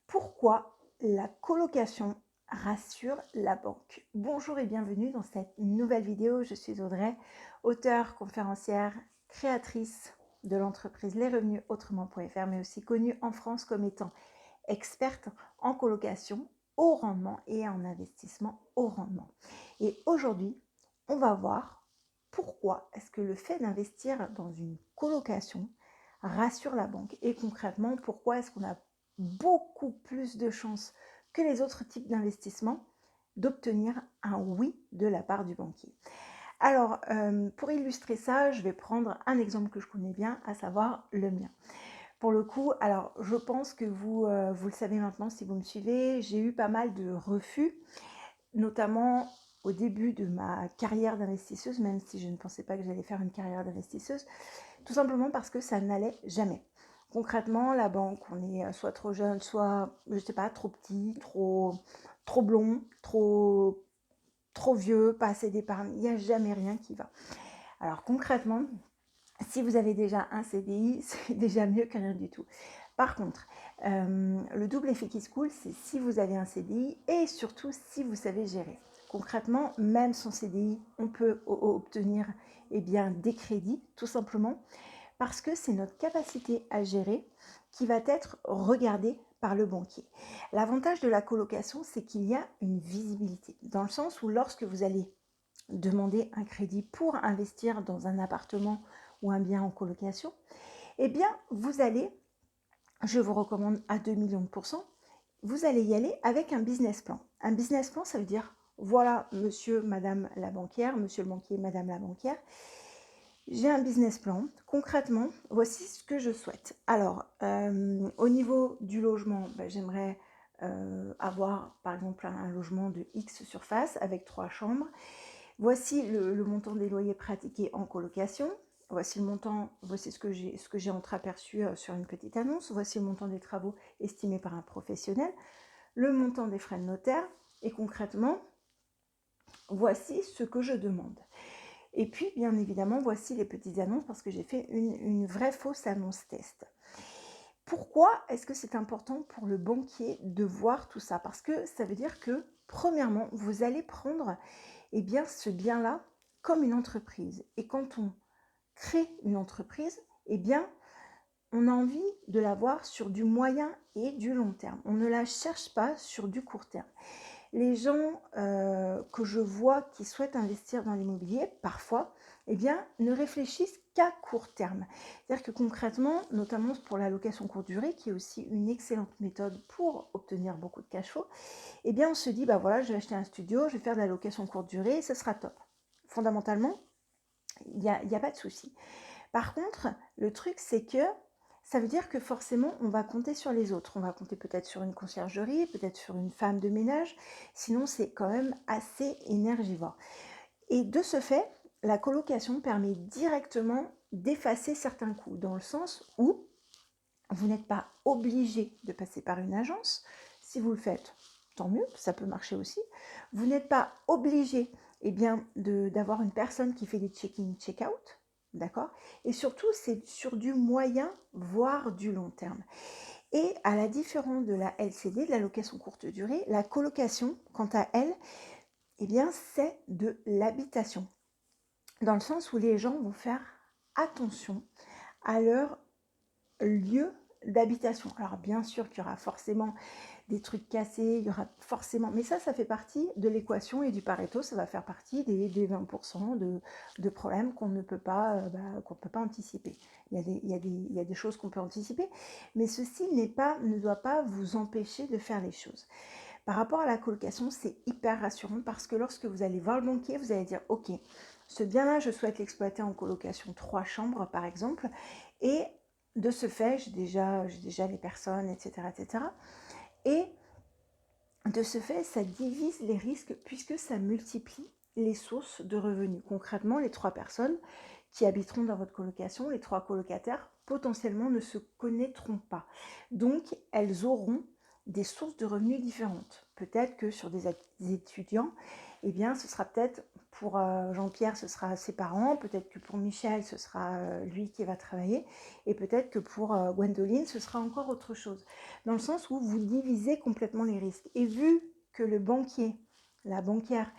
Pourquoi la colocation rassure la banque? Bonjour et bienvenue dans cette nouvelle vidéo. Je suis Audrey, auteure, conférencière, créatrice de l'entreprise Les Revenus Autrement.fr, mais aussi connue en France comme étant experte en colocation au rendement et en investissement au rendement. Et aujourd'hui, on va voir pourquoi est-ce que le fait d'investir dans une colocation rassure la banque et concrètement pourquoi est-ce qu'on a beaucoup plus de chances que les autres types d'investissements d'obtenir un oui de la part du banquier. Alors, pour illustrer ça, je vais prendre un exemple que je connais bien, à savoir le mien. Pour le coup, alors je pense que vous le savez maintenant si vous me suivez, j'ai eu pas mal de refus, notamment au début de ma carrière d'investisseuse, même si je ne pensais pas que j'allais faire une carrière d'investisseuse, tout simplement parce que ça n'allait jamais. Concrètement, la banque, on est soit trop jeune, soit, je sais pas, trop petit, trop blond, trop vieux, pas assez d'épargne. Il n'y a jamais rien qui va. Alors concrètement, si vous avez déjà un CDI, c'est déjà mieux que rien du tout. Par contre, le double effet qui se coule, c'est si vous avez un CDI et surtout si vous savez gérer. Concrètement, même sans CDI, on peut obtenir des crédits, tout simplement, parce que c'est notre capacité à gérer qui va être regardée par le banquier. L'avantage de la colocation, c'est qu'il y a une visibilité, dans le sens où lorsque vous allez demander un crédit pour investir dans un appartement ou un bien en colocation, eh bien, vous allez, je vous recommande à 2 millions de pourcents, vous allez y aller avec un business plan. Un business plan, ça veut dire, voilà, monsieur, madame la banquière, monsieur le banquier, madame la banquière, j'ai un business plan. Concrètement, voici ce que je souhaite. Alors, au niveau du logement, j'aimerais avoir, par exemple, un logement de X surface avec 3 chambres. Voici le montant des loyers pratiqués en colocation. Voici le montant, voici ce que j'ai entreaperçu sur une petite annonce. Voici le montant des travaux estimés par un professionnel. Le montant des frais de notaire. Et concrètement, voici ce que je demande. Et puis, bien évidemment, voici les petites annonces parce que j'ai fait une vraie fausse annonce test. Pourquoi est-ce que c'est important pour le banquier de voir tout ça? Parce que ça veut dire que, premièrement, vous allez prendre ce bien-là comme une entreprise. Et quand on crée une entreprise, on a envie de la voir sur du moyen et du long terme. On ne la cherche pas sur du court terme. Les gens que je vois qui souhaitent investir dans l'immobilier, parfois, ne réfléchissent qu'à court terme. C'est-à-dire que concrètement, notamment pour la location courte durée, qui est aussi une excellente méthode pour obtenir beaucoup de cash flow, on se dit, voilà, je vais acheter un studio, je vais faire de la location courte durée, ce sera top. Fondamentalement, il n'y a pas de souci. Par contre, le truc, c'est que ça veut dire que forcément, on va compter sur les autres. On va compter peut-être sur une conciergerie, peut-être sur une femme de ménage. Sinon, c'est quand même assez énergivore. Et de ce fait, la colocation permet directement d'effacer certains coûts, dans le sens où vous n'êtes pas obligé de passer par une agence. Si vous le faites, tant mieux, ça peut marcher aussi. Vous n'êtes pas obligé d'avoir une personne qui fait des check-in, check-out. D'accord? Et surtout, c'est sur du moyen, voire du long terme. Et à la différence de la LCD, de la location courte durée, la colocation, quant à elle, c'est de l'habitation. Dans le sens où les gens vont faire attention à leur lieu d'habitation. Alors bien sûr qu'il y aura forcément des trucs cassés, il y aura forcément, mais ça fait partie de l'équation et du Pareto, ça va faire partie des 20% de problèmes qu'on ne peut pas, anticiper. Il y a des choses qu'on peut anticiper, mais ceci ne doit pas vous empêcher de faire les choses. Par rapport à la colocation, c'est hyper rassurant parce que lorsque vous allez voir le banquier, vous allez dire, ok, ce bien-là, je souhaite l'exploiter en colocation 3 chambres par exemple, et de ce fait, j'ai déjà les personnes, etc., etc. Et de ce fait, ça divise les risques puisque ça multiplie les sources de revenus. Concrètement, les 3 personnes qui habiteront dans votre colocation, les 3 colocataires, potentiellement ne se connaîtront pas. Donc, elles auront des sources de revenus différentes. Peut-être que sur des étudiants, ce sera peut-être pour Jean-Pierre, ce sera ses parents, peut-être que pour Michel, ce sera lui qui va travailler, et peut-être que pour Gwendoline, ce sera encore autre chose. Dans le sens où vous divisez complètement les risques. Et vu que le banquier, la banquière,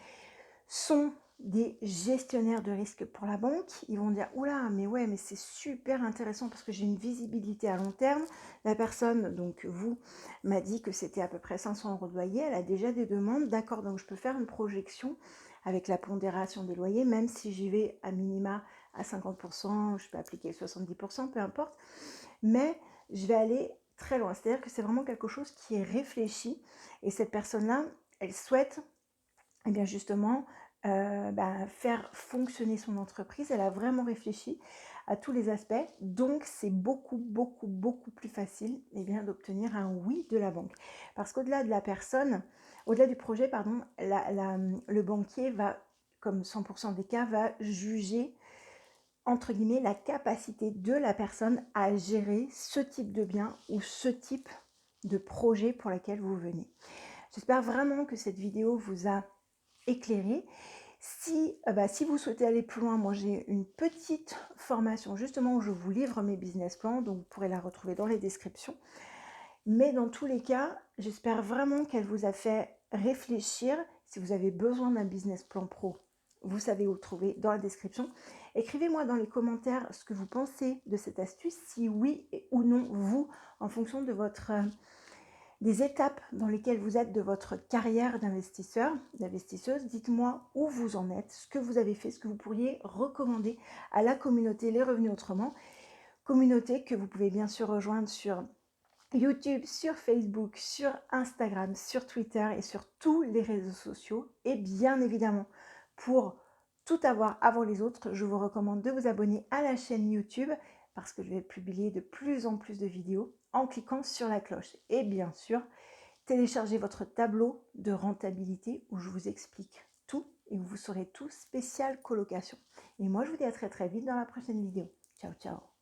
sont des gestionnaires de risque pour la banque, ils vont dire oula, mais ouais, mais c'est super intéressant parce que j'ai une visibilité à long terme. La personne, donc vous, m'a dit que c'était à peu près 500 € de loyer, elle a déjà des demandes, d'accord, donc je peux faire une projection avec la pondération des loyers, même si j'y vais à minima à 50%, je peux appliquer 70%, peu importe, mais je vais aller très loin. C'est-à-dire que c'est vraiment quelque chose qui est réfléchi et cette personne-là, elle souhaite et bien justement faire fonctionner son entreprise. Elle a vraiment réfléchi à tous les aspects, donc c'est beaucoup plus facile d'obtenir un oui de la banque. Parce qu'au-delà de la personne, au-delà du projet, pardon, le banquier va, comme 100% des cas, va juger entre guillemets la capacité de la personne à gérer ce type de bien ou ce type de projet pour lequel vous venez. J'espère vraiment que cette vidéo vous a éclairé. Si vous souhaitez aller plus loin, moi j'ai une petite formation justement où je vous livre mes business plans, donc vous pourrez la retrouver dans les descriptions. Mais dans tous les cas, j'espère vraiment qu'elle vous a fait réfléchir. Si vous avez besoin d'un business plan pro, vous savez où le trouver dans la description. Écrivez-moi dans les commentaires ce que vous pensez de cette astuce, si oui ou non, vous, en fonction de votre des étapes dans lesquelles vous êtes de votre carrière d'investisseur, d'investisseuse. Dites-moi où vous en êtes, ce que vous avez fait, ce que vous pourriez recommander à la communauté Les Revenus Autrement. Communauté que vous pouvez bien sûr rejoindre sur YouTube, sur Facebook, sur Instagram, sur Twitter et sur tous les réseaux sociaux. Et bien évidemment, pour tout avoir avant les autres, je vous recommande de vous abonner à la chaîne YouTube parce que je vais publier de plus en plus de vidéos en cliquant sur la cloche. Et bien sûr, téléchargez votre tableau de rentabilité où je vous explique tout et où vous saurez tout spécial colocation. Et moi, je vous dis à très vite dans la prochaine vidéo. Ciao, ciao.